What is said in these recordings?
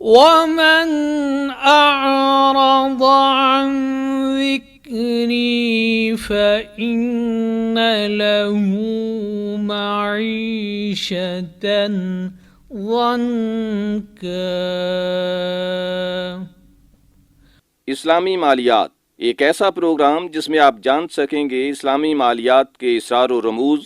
ومن أعرض عن ذكري فإن له معيشة ضنكا۔ اسلامی مالیات ایک ایسا پروگرام جس میں آپ جان سکیں گے اسلامی مالیات کے اسرار و رموز،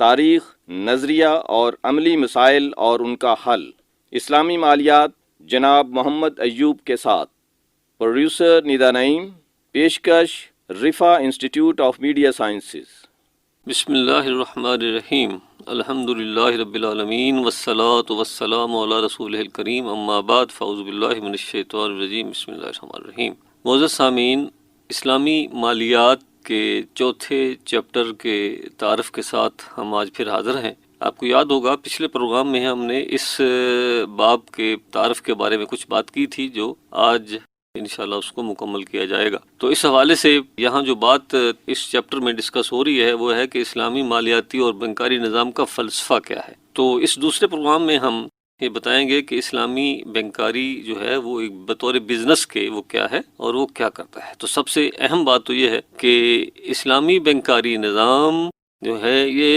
تاریخ، نظریہ اور عملی مسائل اور ان کا حل۔ اسلامی مالیات جناب محمد ایوب کے ساتھ، پروڈیوسر ندا نعیم، پیشکش رفا انسٹیٹیوٹ آف میڈیا سائنسز۔ بسم اللہ الرحمن الرحیم، الحمدللہ رب العالمین والصلاة والسلام علی رسولہ الکریم، اما بعد فاعوذ باللہ من الشیطان الرجیم، بسم اللہ الرحمن الرحیم۔ معزز سامعین، اسلامی مالیات کے چوتھے چیپٹر کے تعارف کے ساتھ ہم آج پھر حاضر ہیں۔ آپ کو یاد ہوگا پچھلے پروگرام میں ہم نے اس باب کے تعارف کے بارے میں کچھ بات کی تھی، جو آج انشاءاللہ اس کو مکمل کیا جائے گا۔ تو اس حوالے سے یہاں جو بات اس چیپٹر میں ڈسکس ہو رہی ہے وہ ہے کہ اسلامی مالیاتی اور بینکاری نظام کا فلسفہ کیا ہے۔ تو اس دوسرے پروگرام میں ہم یہ بتائیں گے کہ اسلامی بینکاری جو ہے وہ ایک بطور بزنس کے وہ کیا ہے اور وہ کیا کرتا ہے۔ تو سب سے اہم بات تو یہ ہے کہ اسلامی بینکاری نظام جو ہے یہ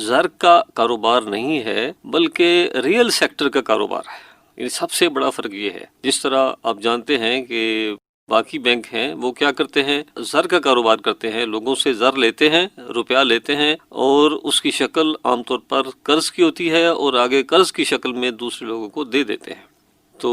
زر کا کاروبار نہیں ہے بلکہ ریئل سیکٹر کا کاروبار ہے۔ یہ سب سے بڑا فرق یہ ہے، جس طرح آپ جانتے ہیں کہ باقی بینک ہیں وہ کیا کرتے ہیں، زر کا کاروبار کرتے ہیں، لوگوں سے زر لیتے ہیں، روپیہ لیتے ہیں، اور اس کی شکل عام طور پر قرض کی ہوتی ہے اور آگے قرض کی شکل میں دوسرے لوگوں کو دے دیتے ہیں۔ تو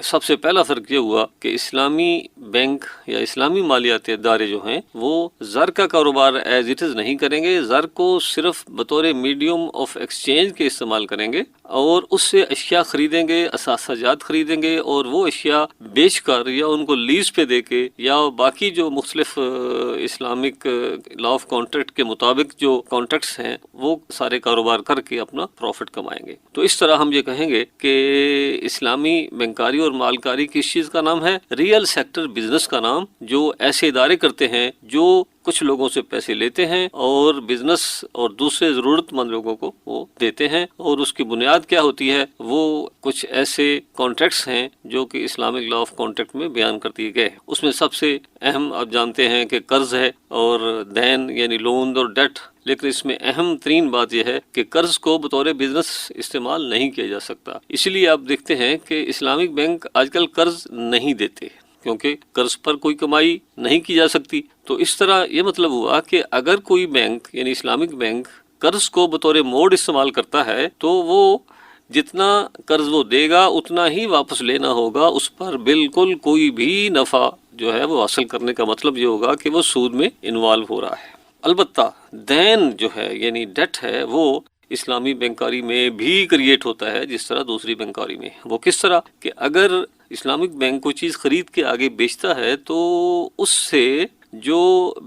سب سے پہلا فرق یہ ہوا کہ اسلامی بینک یا اسلامی مالیاتی ادارے جو ہیں وہ زر کا کاروبار ایز اٹ از نہیں کریں گے، زر کو صرف بطور میڈیم آف ایکسچینج کے استعمال کریں گے اور اس سے اشیاء خریدیں گے، اثاثہ جات خریدیں گے، اور وہ اشیاء بیچ کر یا ان کو لیز پہ دے کے یا باقی جو مختلف اسلامک لا آف کانٹریکٹ کے مطابق جو کانٹریکٹس ہیں وہ سارے کاروبار کر کے اپنا پروفٹ کمائیں گے۔ تو اس طرح ہم یہ کہیں گے کہ اسلامی بینکاری اور مالکاری کس چیز کا نام ہے؟ ریئل سیکٹر بزنس کا نام، جو ایسے ادارے کرتے ہیں جو کچھ لوگوں سے پیسے لیتے ہیں اور بزنس اور دوسرے ضرورت مند لوگوں کو وہ دیتے ہیں، اور اس کی بنیاد کیا ہوتی ہے؟ وہ کچھ ایسے کانٹریکٹس ہیں جو کہ اسلامک لا آف کانٹریکٹ میں بیان کر دیے گئے ہیں۔ اس میں سب سے اہم آپ جانتے ہیں کہ قرض ہے اور دین یعنی لون اور ڈیٹ، لیکن اس میں اہم ترین بات یہ ہے کہ قرض کو بطور بزنس استعمال نہیں کیا جا سکتا۔ اسی لیے آپ دیکھتے ہیں کہ اسلامک بینک آج کل قرض نہیں دیتے کیونکہ قرض پر کوئی کمائی نہیں کی جا سکتی۔ تو اس طرح یہ مطلب ہوا کہ اگر کوئی بینک یعنی اسلامک بینک قرض کو بطور موڈ استعمال کرتا ہے تو وہ جتنا قرض وہ دے گا اتنا ہی واپس لینا ہوگا، اس پر بالکل کوئی بھی نفع جو ہے وہ حاصل کرنے کا مطلب یہ ہوگا کہ وہ سود میں انوالو ہو رہا ہے۔ البتہ دین جو ہے یعنی ڈیٹ ہے وہ اسلامی بینکاری میں بھی کریٹ ہوتا ہے جس طرح دوسری بینکاری میں۔ وہ کس طرح کہ اگر اسلامک بینک کوئی چیز خرید کے آگے بیچتا ہے تو اس سے جو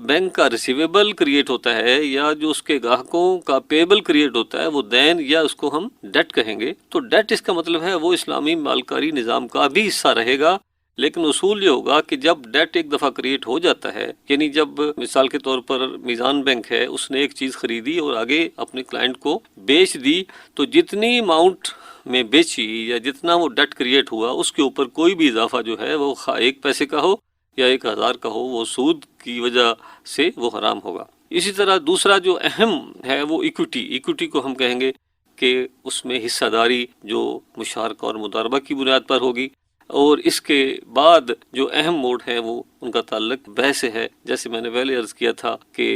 بینک کا ریسیویبل کریٹ ہوتا ہے یا جو اس کے گاہکوں کا پیبل کریٹ ہوتا ہے وہ دین یا اس کو ہم ڈیٹ کہیں گے۔ تو ڈیٹ اس کا مطلب ہے وہ اسلامی مالکاری نظام کا بھی حصہ رہے گا، لیکن اصول یہ ہوگا کہ جب ڈیٹ ایک دفعہ کریٹ ہو جاتا ہے، یعنی جب مثال کے طور پر میزان بینک ہے، اس نے ایک چیز خریدی اور آگے اپنے کلائنٹ کو بیچ دی، تو جتنی اماؤنٹ میں بیچی یا جتنا وہ ڈیٹ کریٹ ہوا اس کے اوپر کوئی بھی اضافہ جو ہے وہ خواہ 1 پیسے کا ہو یا 1000 کا ہو، وہ سود کی وجہ سے وہ حرام ہوگا۔ اسی طرح دوسرا جو اہم ہے وہ ایکوٹی کو ہم کہیں گے کہ اس میں حصہ داری جو مشارکہ اور مضاربہ کی بنیاد پر ہوگی، اور اس کے بعد جو اہم موڈ ہیں وہ ان کا تعلق بے سے ہے۔ جیسے میں نے پہلے عرض کیا تھا کہ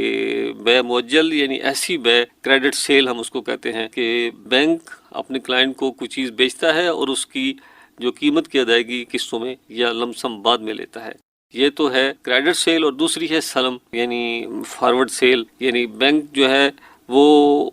بے معجل یعنی ایسی بے، کریڈٹ سیل ہم اس کو کہتے ہیں، کہ بینک اپنے کلائنٹ کو کوئی چیز بیچتا ہے اور اس کی جو قیمت کی ادائیگی قسطوں میں یا لم سم بعد میں لیتا ہے۔ یہ تو ہے کریڈٹ سیل، اور دوسری ہے سلم یعنی فارورڈ سیل، یعنی بینک جو ہے وہ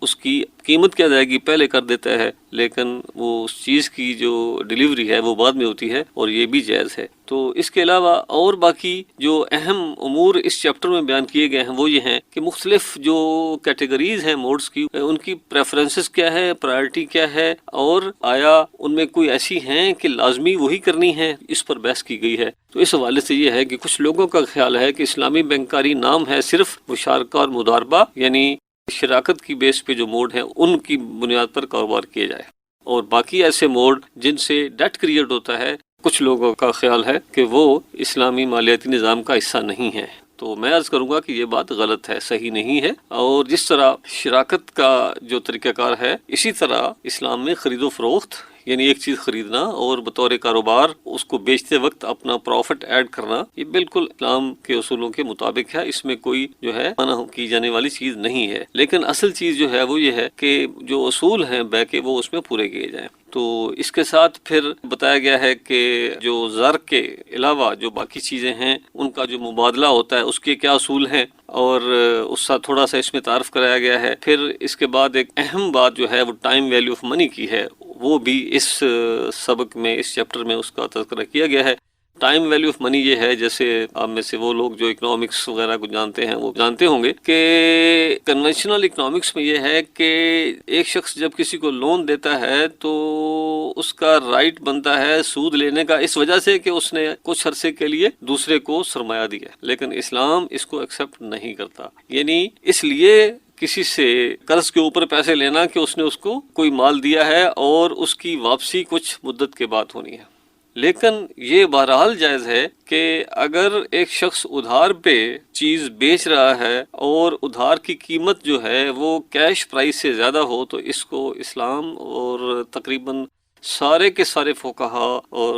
اس کی قیمت کی ادائیگی پہلے کر دیتا ہے لیکن وہ اس چیز کی جو ڈیلیوری ہے وہ بعد میں ہوتی ہے، اور یہ بھی جائز ہے۔ تو اس کے علاوہ اور باقی جو اہم امور اس چیپٹر میں بیان کیے گئے ہیں وہ یہ ہیں کہ مختلف جو کیٹیگریز ہیں موڈز کی، ان کی پریفرنسز کیا ہے، پرائرٹی کیا ہے، اور آیا ان میں کوئی ایسی ہیں کہ لازمی وہی کرنی ہے، اس پر بحث کی گئی ہے۔ تو اس حوالے سے یہ ہے کہ کچھ لوگوں کا خیال ہے کہ اسلامی بینکاری نام ہے صرف مشارکہ اور مضاربہ، یعنی شراکت کی بیس پہ جو موڈ ہیں ان کی بنیاد پر کاروبار کیا جائے، اور باقی ایسے موڈ جن سے ڈیٹ کریٹ ہوتا ہے کچھ لوگوں کا خیال ہے کہ وہ اسلامی مالیاتی نظام کا حصہ نہیں ہے۔ تو میں عرض کروں گا کہ یہ بات غلط ہے، صحیح نہیں ہے۔ اور جس طرح شراکت کا جو طریقہ کار ہے، اسی طرح اسلام میں خرید و فروخت، یعنی ایک چیز خریدنا اور بطور کاروبار اس کو بیچتے وقت اپنا پروفٹ ایڈ کرنا، یہ بالکل اسلام کے اصولوں کے مطابق ہے۔ اس میں کوئی جو ہے منع کی جانے والی چیز نہیں ہے، لیکن اصل چیز جو ہے وہ یہ ہے کہ جو اصول ہیں بے کے وہ اس میں پورے کیے جائیں۔ تو اس کے ساتھ پھر بتایا گیا ہے کہ جو زر کے علاوہ جو باقی چیزیں ہیں ان کا جو مبادلہ ہوتا ہے اس کے کیا اصول ہیں، اور اس کا تھوڑا سا اس میں تعارف کرایا گیا ہے۔ پھر اس کے بعد ایک اہم بات جو ہے وہ ٹائم ویلیو آف منی کی ہے، وہ بھی اس سبق میں، اس چیپٹر میں اس کا تذکرہ کیا گیا ہے۔ ٹائم ویلیو آف منی یہ ہے، جیسے آپ میں سے وہ لوگ جو اکنامکس وغیرہ کو جانتے ہیں وہ جانتے ہوں گے کہ کنونشنل اکنامکس میں یہ ہے کہ ایک شخص جب کسی کو لون دیتا ہے تو اس کا رائٹ بنتا ہے سود لینے کا، اس وجہ سے کہ اس نے کچھ عرصے کے لیے دوسرے کو سرمایہ دیا، لیکن اسلام اس کو ایکسیپٹ نہیں کرتا۔ یعنی اس لیے کسی سے قرض کے اوپر پیسے لینا کہ اس نے اس کو کوئی مال دیا ہے اور اس کی واپسی کچھ مدت کے بعد ہونی ہے، لیکن یہ بہرحال جائز ہے کہ اگر ایک شخص ادھار پہ چیز بیچ رہا ہے اور ادھار کی قیمت جو ہے وہ کیش پرائس سے زیادہ ہو تو اس کو اسلام اور تقریباً سارے کے سارے فقہا اور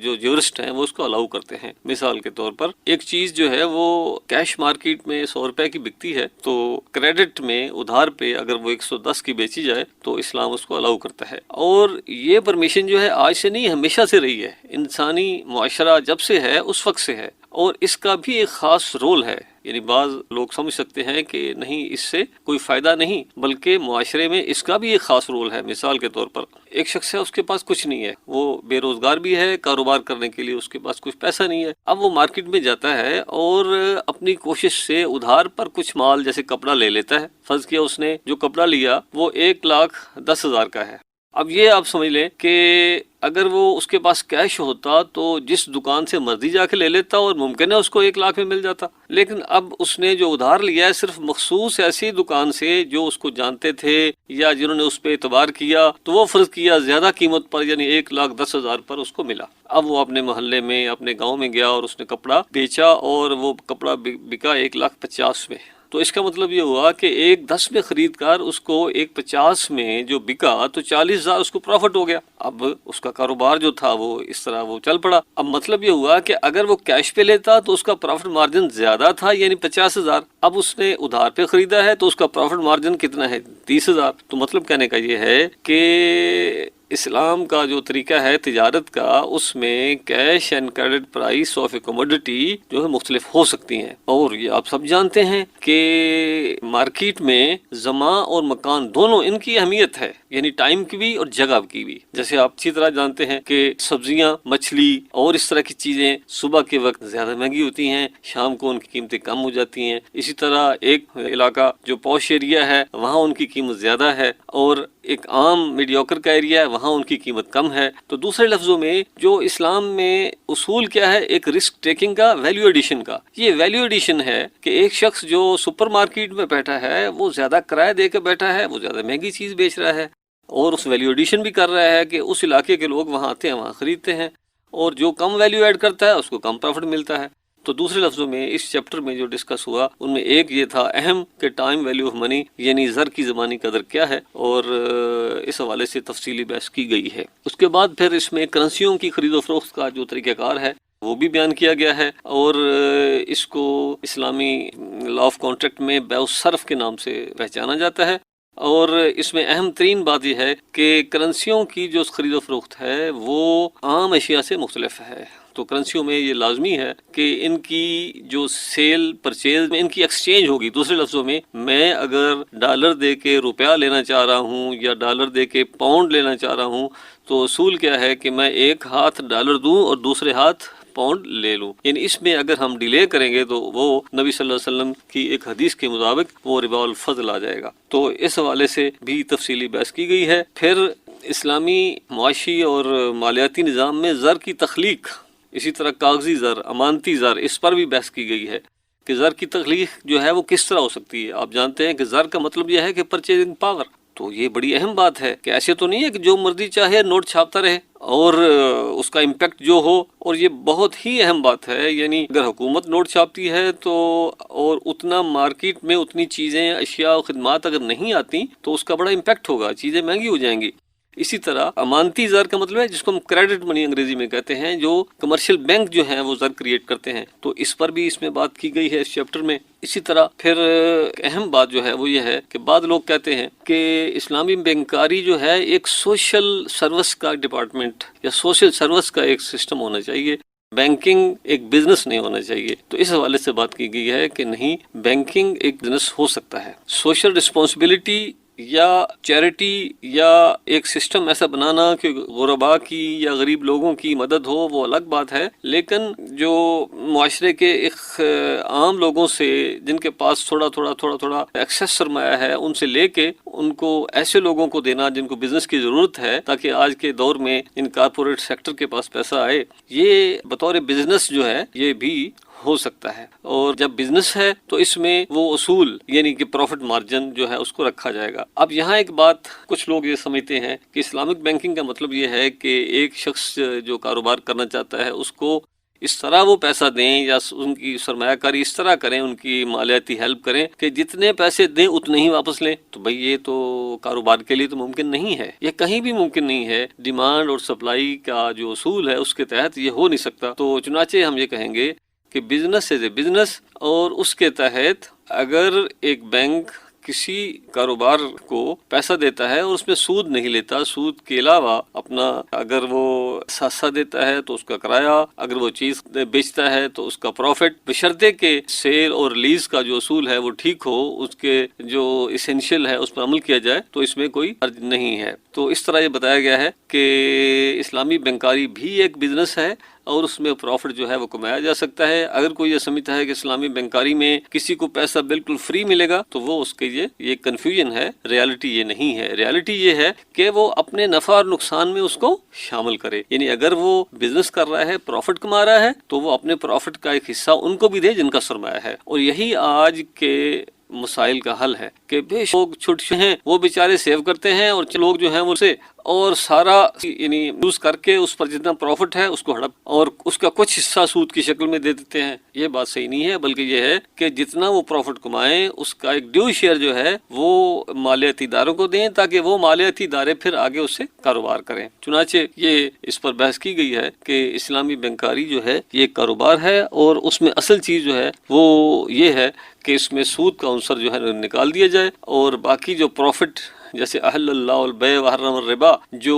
جو جورسٹ ہیں وہ اس کو الاؤ کرتے ہیں۔ مثال کے طور پر ایک چیز جو ہے وہ کیش مارکیٹ میں 100 روپے کی بکتی ہے، تو کریڈٹ میں ادھار پہ اگر وہ 110 کی بیچی جائے تو اسلام اس کو الاؤ کرتا ہے۔ اور یہ پرمیشن جو ہے آج سے نہیں، ہمیشہ سے رہی ہے، انسانی معاشرہ جب سے ہے اس وقت سے ہے، اور اس کا بھی ایک خاص رول ہے۔ یعنی بعض لوگ سمجھ سکتے ہیں کہ نہیں اس سے کوئی فائدہ نہیں، بلکہ معاشرے میں اس کا بھی ایک خاص رول ہے۔ مثال کے طور پر ایک شخص ہے، اس کے پاس کچھ نہیں ہے، وہ بے روزگار بھی ہے، کاروبار کرنے کے لیے اس کے پاس کچھ پیسہ نہیں ہے، اب وہ مارکیٹ میں جاتا ہے اور اپنی کوشش سے ادھار پر کچھ مال جیسے کپڑا لے لیتا ہے۔ فرض کیا اس نے جو کپڑا لیا وہ 1,10,000 کا ہے۔ اب یہ آپ سمجھ لیں کہ اگر وہ اس کے پاس کیش ہوتا تو جس دکان سے مرضی جا کے لے لیتا اور ممکن ہے اس کو 1,00,000 میں مل جاتا، لیکن اب اس نے جو ادھار لیا ہے صرف مخصوص ایسی دکان سے جو اس کو جانتے تھے یا جنہوں نے اس پہ اعتبار کیا، تو وہ فرض کیا زیادہ قیمت پر، یعنی 1,10,000 پر اس کو ملا۔ اب وہ اپنے محلے میں اپنے گاؤں میں گیا اور اس نے کپڑا بیچا اور وہ کپڑا بکا 1,50,000 میں۔ تو اس کا مطلب یہ ہوا کہ 1,10 میں خرید کر اس کو 1,50 میں جو بکا تو 40,000 اس کو پروفٹ ہو گیا۔ اب اس کا کاروبار جو تھا وہ اس طرح وہ چل پڑا۔ اب مطلب یہ ہوا کہ اگر وہ کیش پہ لیتا تو اس کا پروفٹ مارجن زیادہ تھا، یعنی 50,000۔ اب اس نے ادھار پہ خریدا ہے تو اس کا پروفٹ مارجن کتنا ہے؟ 30,000۔ تو مطلب کہنے کا یہ ہے کہ اسلام کا جو طریقہ ہے تجارت کا، اس میں cash and credit price of a commodity جو ہے مختلف ہو سکتی ہیں، اور یہ آپ سب جانتے ہیں کہ مارکیٹ میں زمان اور مکان دونوں ان کی اہمیت ہے، یعنی ٹائم کی بھی اور جگہ کی بھی۔ جیسے آپ اچھی طرح جانتے ہیں کہ سبزیاں، مچھلی اور اس طرح کی چیزیں صبح کے وقت زیادہ مہنگی ہوتی ہیں، شام کو ان کی قیمتیں کم ہو جاتی ہیں۔ اسی طرح ایک علاقہ جو پوش ایریا ہے وہاں ان کی قیمت زیادہ ہے، اور ایک عام میڈیوکر کا ایریا ہے وہاں ان کی قیمت کم ہے۔ تو دوسرے لفظوں میں جو اسلام میں اصول کیا ہے؟ ایک رسک ٹیکنگ کا، ویلیو ایڈیشن کا۔ یہ ویلیو ایڈیشن ہے کہ ایک شخص جو سپر مارکیٹ میں بیٹھا ہے وہ زیادہ کرایہ دے کے بیٹھا ہے، وہ زیادہ مہنگی چیز بیچ رہا ہے، اور اس ویلیو ایڈیشن بھی کر رہا ہے کہ اس علاقے کے لوگ وہاں آتے ہیں، وہاں خریدتے ہیں، اور جو کم ویلیو ایڈ کرتا ہے اس کو کم پروفٹ ملتا ہے۔ تو دوسرے لفظوں میں اس چیپٹر میں جو ڈسکس ہوا ان میں ایک یہ تھا اہم کہ ٹائم ویلیو آف منی، یعنی زر کی زمانی قدر کیا ہے، اور اس حوالے سے تفصیلی بحث کی گئی ہے۔ اس کے بعد پھر اس میں کرنسیوں کی خرید و فروخت کا جو طریقہ کار ہے وہ بھی بیان کیا گیا ہے، اور اس کو اسلامی لا آف کانٹریکٹ میں بیع الصرف کے نام سے پہچانا جاتا ہے۔ اور اس میں اہم ترین بات یہ ہے کہ کرنسیوں کی جو خرید و فروخت ہے وہ عام اشیاء سے مختلف ہے۔ تو کرنسیوں میں یہ لازمی ہے کہ ان کی جو سیل پرچیز میں ان کی ایکسچینج ہوگی۔ دوسرے لفظوں میں اگر ڈالر دے کے روپیہ لینا چاہ رہا ہوں یا ڈالر دے کے پاؤنڈ لینا چاہ رہا ہوں تو اصول کیا ہے کہ میں ایک ہاتھ ڈالر دوں اور دوسرے ہاتھ پاؤنڈ لے لوں۔ یعنی اس میں اگر ہم ڈیلے کریں گے تو وہ نبی صلی اللہ علیہ وسلم کی ایک حدیث کے مطابق وہ ربا الفضل آ جائے گا۔ تو اس حوالے سے بھی تفصیلی بحث کی گئی ہے۔ پھر اسلامی معاشی اور مالیاتی نظام میں زر کی تخلیق، اسی طرح کاغذی زر، امانتی زر، اس پر بھی بحث کی گئی ہے کہ زر کی تخلیق جو ہے وہ کس طرح ہو سکتی ہے۔ آپ جانتے ہیں کہ زر کا مطلب یہ ہے کہ پرچیزنگ پاور، تو یہ بڑی اہم بات ہے کہ ایسے تو نہیں ہے کہ جو مرضی چاہے نوٹ چھاپتا رہے اور اس کا امپیکٹ جو ہو. اور یہ بہت ہی اہم بات ہے، یعنی اگر حکومت نوٹ چھاپتی ہے تو اور اتنا مارکیٹ میں اتنی چیزیں، اشیاء و خدمات اگر نہیں آتی تو اس کا بڑا امپیکٹ ہوگا، چیزیں مہنگی ہو جائیں گی. اسی طرح امانتی زر کا مطلب ہے جس کو ہم کریڈٹ منی انگریزی میں کہتے ہیں، جو کمرشل بینک جو ہیں وہ زر کریٹ کرتے ہیں، تو اس پر بھی اس میں بات کی گئی ہے اس چیپٹر میں. اسی طرح پھر اہم بات جو ہے وہ یہ ہے کہ بعض لوگ کہتے ہیں کہ اسلامی بینکاری جو ہے ایک سوشل سروس کا ڈپارٹمنٹ یا سوشل سروس کا ایک سسٹم ہونا چاہیے، بینکنگ ایک بزنس نہیں ہونا چاہیے. تو اس حوالے سے بات کی گئی ہے کہ نہیں، بینکنگ ایک بزنس ہو سکتا ہے. سوشل رسپانسبلٹی یا چیریٹی یا ایک سسٹم ایسا بنانا کہ غرباء کی یا غریب لوگوں کی مدد ہو، وہ الگ بات ہے، لیکن جو معاشرے کے ایک عام لوگوں سے جن کے پاس تھوڑا ایکسیس سرمایہ ہے، ان سے لے کے ان کو ایسے لوگوں کو دینا جن کو بزنس کی ضرورت ہے، تاکہ آج کے دور میں ان کارپوریٹ سیکٹر کے پاس پیسہ آئے، یہ بطور بزنس جو ہے یہ بھی ہو سکتا ہے. اور جب بزنس ہے تو اس میں وہ اصول یعنی کہ پروفٹ مارجن جو ہے اس کو رکھا جائے گا. اب یہاں ایک بات کچھ لوگ یہ سمجھتے ہیں کہ اسلامک بینکنگ کا مطلب یہ ہے کہ ایک شخص جو کاروبار کرنا چاہتا ہے اس کو اس طرح وہ پیسہ دیں یا ان کی سرمایہ کاری اس طرح کریں، ان کی مالیاتی ہیلپ کریں کہ جتنے پیسے دیں اتنے ہی واپس لیں. تو بھئی یہ تو کاروبار کے لیے تو ممکن نہیں ہے، یہ کہیں بھی ممکن نہیں ہے. ڈیمانڈ اور سپلائی کا جو اصول ہے اس کے تحت یہ ہو نہیں سکتا. تو چنانچہ ہم یہ کہیں گے کہ بزنس ایز اے بزنس، اور اس کے تحت اگر ایک بینک کسی کاروبار کو پیسہ دیتا ہے اور اس میں سود نہیں لیتا، سود کے علاوہ اپنا اگر وہ سستا دیتا ہے تو اس کا کرایہ، اگر وہ چیز بیچتا ہے تو اس کا پروفٹ، بشرطے کہ سیل اور لیز کا جو اصول ہے وہ ٹھیک ہو، اس کے جو اسینشیل ہے اس پر عمل کیا جائے، تو اس میں کوئی حرج نہیں ہے. تو اس طرح یہ بتایا گیا ہے کہ اسلامی بینکاری بھی ایک بزنس ہے اور اس میں پروفٹ جو ہے وہ کمایا جا سکتا ہے. اگر کوئی یہ سمجھتا ہے کہ اسلامی بینکاری میں کسی کو پیسہ بالکل فری ملے گا تو وہ اس کے یہ کنفیوژن ہے. ریالٹی یہ نہیں ہے. ریالٹی یہ ہے کہ وہ اپنے نفع اور نقصان میں اس کو شامل کرے. یعنی اگر وہ بزنس کر رہا ہے، پروفٹ کما رہا ہے، تو وہ اپنے پروفٹ کا ایک حصہ ان کو بھی دے جن کا سرمایہ ہے. اور یہی آج کے مسائل کا حل ہے کہ بے لوگ چھوٹے ہیں وہ بیچارے سیو کرتے ہیں، اور لوگ جو ہیں وہ سے اور سارا یعنی یوز کر کے اس پر جتنا پروفٹ ہے اس کو ہڑپ اور اس کا کچھ حصہ سود کی شکل میں دے دیتے ہیں. یہ بات صحیح نہیں ہے، بلکہ یہ ہے کہ جتنا وہ پروفٹ کمائیں اس کا ایک ڈیو شیئر جو ہے وہ مالیاتی اداروں کو دیں، تاکہ وہ مالیاتی ادارے پھر آگے اس سے کاروبار کریں. چنانچہ یہ اس پر بحث کی گئی ہے کہ اسلامی بینکاری جو ہے یہ ایک کاروبار ہے، اور اس میں اصل چیز جو ہے وہ یہ ہے کہ اس میں سود کا عنصر جو ہے نکال دیا جائے، اور باقی جو پروفٹ جیسے احل اللہ البیع وحرم الربا، جو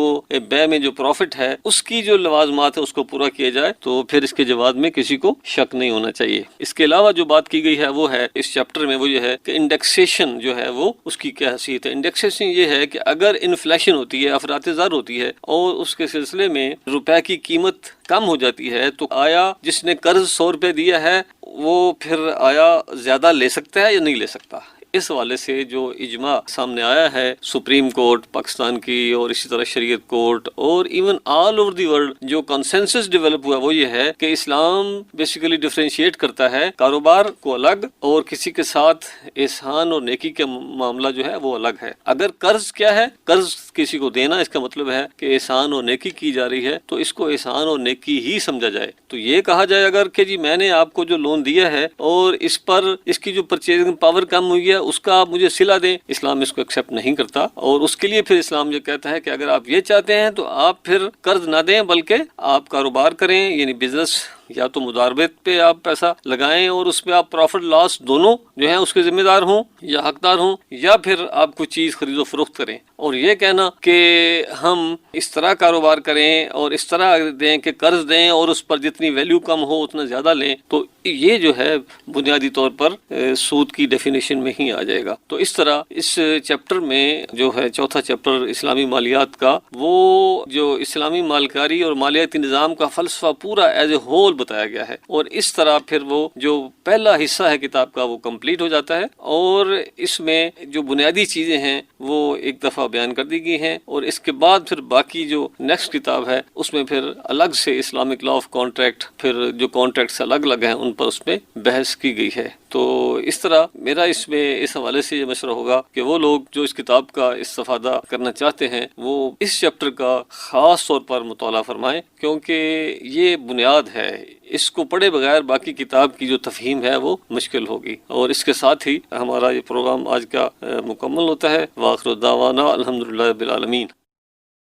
بے میں جو پروفٹ ہے اس کی جو لوازمات ہے اس کو پورا کیا جائے، تو پھر اس کے جواز میں کسی کو شک نہیں ہونا چاہیے. اس کے علاوہ جو بات کی گئی ہے وہ ہے اس چیپٹر میں وہ یہ ہے کہ انڈیکسیشن جو ہے وہ اس کی کیا حیثیت ہے. انڈیکسیشن یہ ہے کہ اگر انفلیشن ہوتی ہے، افراط زر ہوتی ہے، اور اس کے سلسلے میں روپے کی قیمت کم ہو جاتی ہے، تو آیا جس نے قرض 100 روپے دیا ہے وہ پھر آیا زیادہ لے سکتا ہے یا نہیں لے سکتا؟ اس حوالے سے جو اجماع سامنے آیا ہے سپریم کورٹ پاکستان کی اور اسی طرح شریعت کورٹ اور even all over the world, جو کنسنسس ڈیولپ ہوا وہ یہ ہے کہ اسلام بیسیکلی ڈفرینشیٹ کرتا ہے کاروبار کو الگ اور کسی کے ساتھ احسان اور نیکی کا معاملہ جو ہے وہ الگ ہے. اگر قرض کیا ہے، قرض کسی کو دینا، اس کا مطلب ہے کہ احسان اور نیکی کی جا رہی ہے، تو اس کو احسان اور نیکی ہی سمجھا جائے. تو یہ کہا جائے اگر کہ جی میں نے آپ کو جو لون دیا ہے اور اس پر اس کی جو پرچیزنگ پاور کم ہوئی ہے اس کا آپ مجھے صلہ دیں، اسلام اس کو ایکسیپٹ نہیں کرتا. اور اس کے لیے پھر اسلام یہ کہتا ہے کہ اگر آپ یہ چاہتے ہیں تو آپ پھر قرض نہ دیں، بلکہ آپ کاروبار کریں، یعنی بزنس یا تو مضاربت پہ آپ پیسہ لگائیں اور اس میں آپ پروفٹ لاس دونوں جو ہیں اس کے ذمہ دار ہوں یا حقدار ہوں، یا پھر آپ کوئی چیز خرید و فروخت کریں. اور یہ کہنا کہ ہم اس طرح کاروبار کریں اور اس طرح دیں کہ قرض دیں اور اس پر جتنی ویلیو کم ہو اتنا زیادہ لیں، تو یہ جو ہے بنیادی طور پر سود کی ڈیفینیشن میں ہی آ جائے گا. تو اس طرح اس چیپٹر میں جو ہے چوتھا چیپٹر اسلامی مالیات کا، وہ جو اسلامی مالکاری اور مالیاتی نظام کا فلسفہ پورا ایز اے ہول مکمل بتایا گیا ہے، اور اس طرح پھر وہ جو پہلا حصہ ہے کتاب کا وہ کمپلیٹ ہو جاتا ہے، اور اس میں جو بنیادی چیزیں ہیں وہ ایک دفعہ بیان کر دی گئی ہیں، اور اس کے بعد پھر باقی جو نیکسٹ کتاب ہے اس میں پھر الگ سے اسلامک لا آف کانٹریکٹ، پھر جو کانٹریکٹس الگ الگ ہیں ان پر اس میں بحث کی گئی ہے۔ تو اس طرح میرا اس میں اس حوالے سے یہ مشورہ ہوگا کہ وہ لوگ جو اس کتاب کا استفادہ کرنا چاہتے ہیں وہ اس چیپٹر کا خاص طور پر مطالعہ فرمائیں، کیونکہ یہ بنیاد ہے، اس کو پڑھے بغیر باقی کتاب کی جو تفہیم ہے وہ مشکل ہوگی۔ اور اس کے ساتھ ہی ہمارا یہ پروگرام آج کا مکمل ہوتا ہے۔ وآخر دعوانا الحمدللہ رب العالمین۔